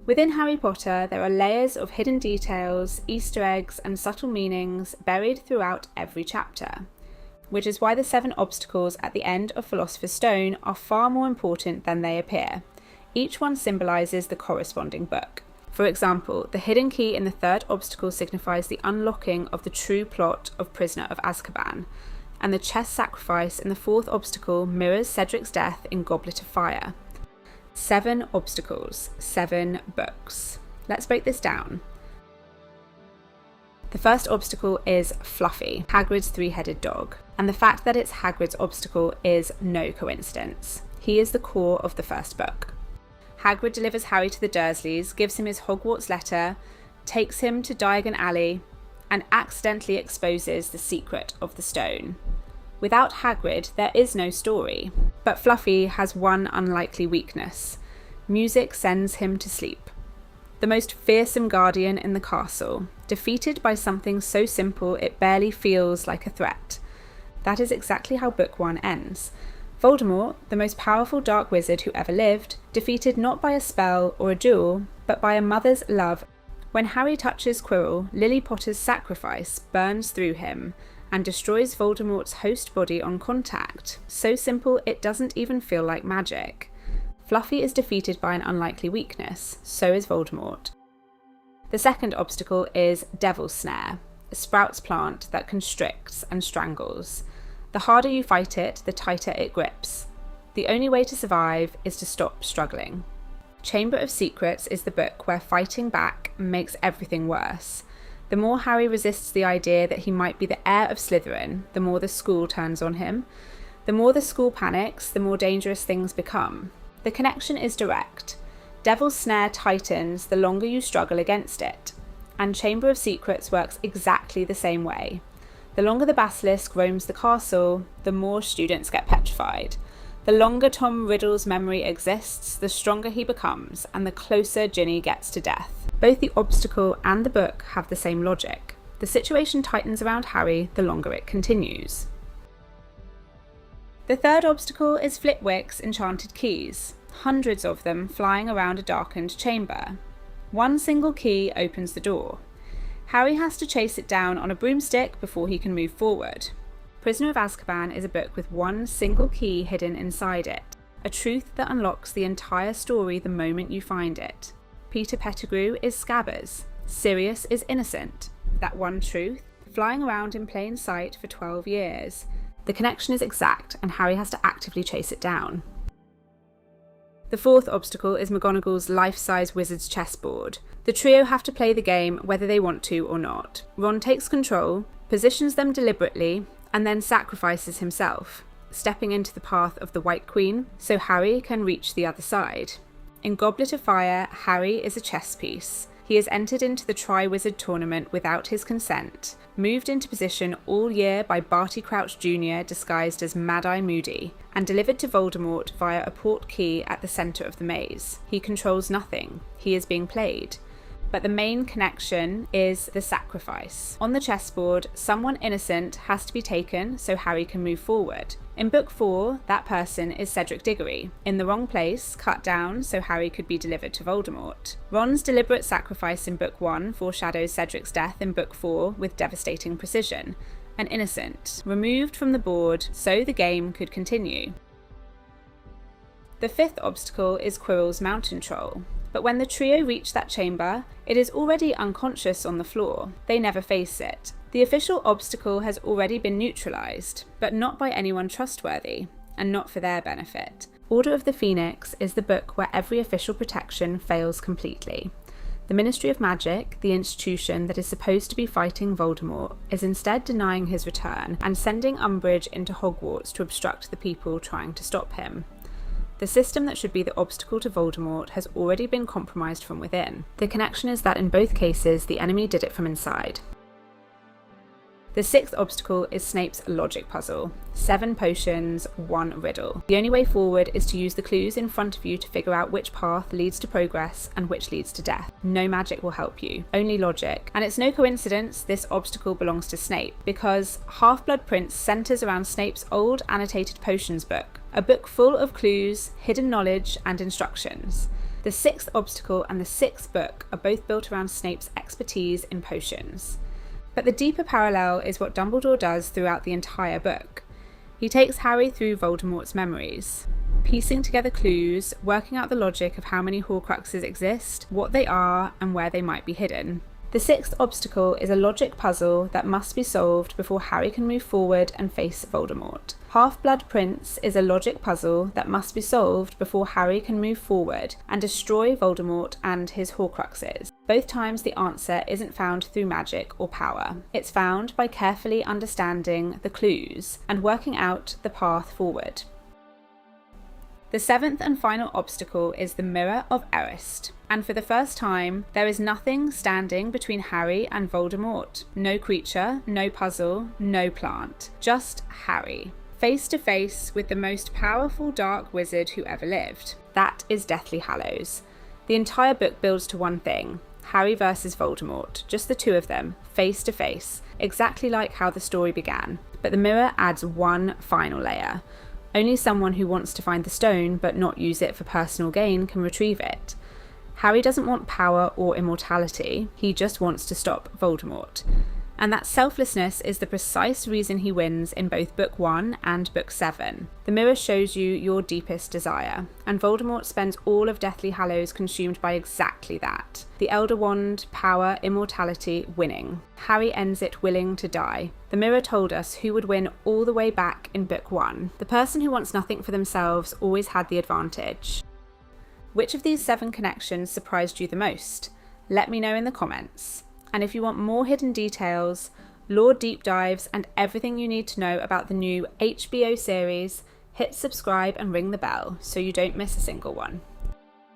Within Harry Potter, there are layers of hidden details, Easter eggs, and subtle meanings buried throughout every chapter, which is why the 7 obstacles at the end of Philosopher's Stone are far more important than they appear. Each one symbolises the corresponding book. For example, the hidden key in the 3rd obstacle signifies the unlocking of the true plot of Prisoner of Azkaban, and the chess sacrifice in the 4th obstacle mirrors Cedric's death in Goblet of Fire. 7 obstacles, 7 books. Let's break this down. The first obstacle is Fluffy, Hagrid's 3-headed dog, and the fact that it's Hagrid's obstacle is no coincidence. He is the core of the first book. Hagrid delivers Harry to the Dursleys, gives him his Hogwarts letter, takes him to Diagon Alley, and accidentally exposes the secret of the stone. Without Hagrid, there is no story. But Fluffy has one unlikely weakness. Music sends him to sleep. The most fearsome guardian in the castle, defeated by something so simple it barely feels like a threat. That is exactly how Book 1 ends. Voldemort, the most powerful dark wizard who ever lived, defeated not by a spell or a duel, but by a mother's love. When Harry touches Quirrell, Lily Potter's sacrifice burns through him and destroys Voldemort's host body on contact. So simple it doesn't even feel like magic. Fluffy is defeated by an unlikely weakness, so is Voldemort. The second obstacle is Devil's Snare, a sprouts plant that constricts and strangles. The harder you fight it, the tighter it grips. The only way to survive is to stop struggling. Chamber of Secrets is the book where fighting back makes everything worse. The more Harry resists the idea that he might be the heir of Slytherin, the more the school turns on him. The more the school panics, the more dangerous things become. The connection is direct. Devil's Snare tightens the longer you struggle against it, and Chamber of Secrets works exactly the same way. The longer the basilisk roams the castle, the more students get petrified. The longer Tom Riddle's memory exists, the stronger he becomes, and the closer Ginny gets to death. Both the obstacle and the book have the same logic. The situation tightens around Harry the longer it continues. The third obstacle is Flitwick's enchanted keys, hundreds of them flying around a darkened chamber. One single key opens the door. Harry has to chase it down on a broomstick before he can move forward. Prisoner of Azkaban is a book with one single key hidden inside it, a truth that unlocks the entire story the moment you find it. Peter Pettigrew is Scabbers, Sirius is innocent. That one truth, flying around in plain sight for 12 years. The connection is exact, and Harry has to actively chase it down. The fourth obstacle is McGonagall's life-size wizard's chessboard. The trio have to play the game whether they want to or not. Ron takes control, positions them deliberately, and then sacrifices himself, stepping into the path of the White Queen so Harry can reach the other side. In Goblet of Fire, Harry is a chess piece. He has entered into the Tri-Wizard tournament without his consent, moved into position all year by Barty Crouch Jr. disguised as Mad-Eye Moody, and delivered to Voldemort via a port key at the centre of the maze. He controls nothing. He is being played. But the main connection is the sacrifice. On the chessboard, someone innocent has to be taken so Harry can move forward. In Book 4, that person is Cedric Diggory, in the wrong place, cut down so Harry could be delivered to Voldemort. Ron's deliberate sacrifice in Book 1 foreshadows Cedric's death in Book 4 with devastating precision. An innocent, removed from the board so the game could continue. The fifth obstacle is Quirrell's mountain troll. But when the trio reach that chamber, it is already unconscious on the floor. They never face it. The official obstacle has already been neutralised, but not by anyone trustworthy, and not for their benefit. Order of the Phoenix is the book where every official protection fails completely. The Ministry of Magic, the institution that is supposed to be fighting Voldemort, is instead denying his return and sending Umbridge into Hogwarts to obstruct the people trying to stop him. The system that should be the obstacle to Voldemort has already been compromised from within. The connection is that in both cases, the enemy did it from inside. The sixth obstacle is Snape's logic puzzle. 7 potions, 1 riddle. The only way forward is to use the clues in front of you to figure out which path leads to progress and which leads to death. No magic will help you, only logic. And it's no coincidence this obstacle belongs to Snape, because Half-Blood Prince centres around Snape's old annotated potions book, a book full of clues, hidden knowledge, and instructions. The sixth obstacle and the sixth book are both built around Snape's expertise in potions. But the deeper parallel is what Dumbledore does throughout the entire book. He takes Harry through Voldemort's memories, piecing together clues, working out the logic of how many Horcruxes exist, what they are, and where they might be hidden. The sixth obstacle is a logic puzzle that must be solved before Harry can move forward and face Voldemort. Half-Blood Prince is a logic puzzle that must be solved before Harry can move forward and destroy Voldemort and his Horcruxes. Both times the answer isn't found through magic or power. It's found by carefully understanding the clues and working out the path forward. The seventh and final obstacle is the Mirror of Erised, and for the first time, there is nothing standing between Harry and Voldemort. No creature, no puzzle, no plant, just Harry, face to face with the most powerful dark wizard who ever lived. That is Deathly Hallows. The entire book builds to one thing: Harry versus Voldemort, just the two of them, face to face, exactly like how the story began. But the mirror adds one final layer. Only someone who wants to find the stone but not use it for personal gain can retrieve it. Harry doesn't want power or immortality, he just wants to stop Voldemort. And that selflessness is the precise reason he wins in both Book 1 and Book 7. The mirror shows you your deepest desire, and Voldemort spends all of Deathly Hallows consumed by exactly that. The Elder Wand, power, immortality, winning. Harry ends it willing to die. The mirror told us who would win all the way back in Book 1. The person who wants nothing for themselves always had the advantage. Which of these 7 connections surprised you the most? Let me know in the comments. And if you want more hidden details, lore deep dives, and everything you need to know about the new HBO series, hit subscribe and ring the bell so you don't miss a single one.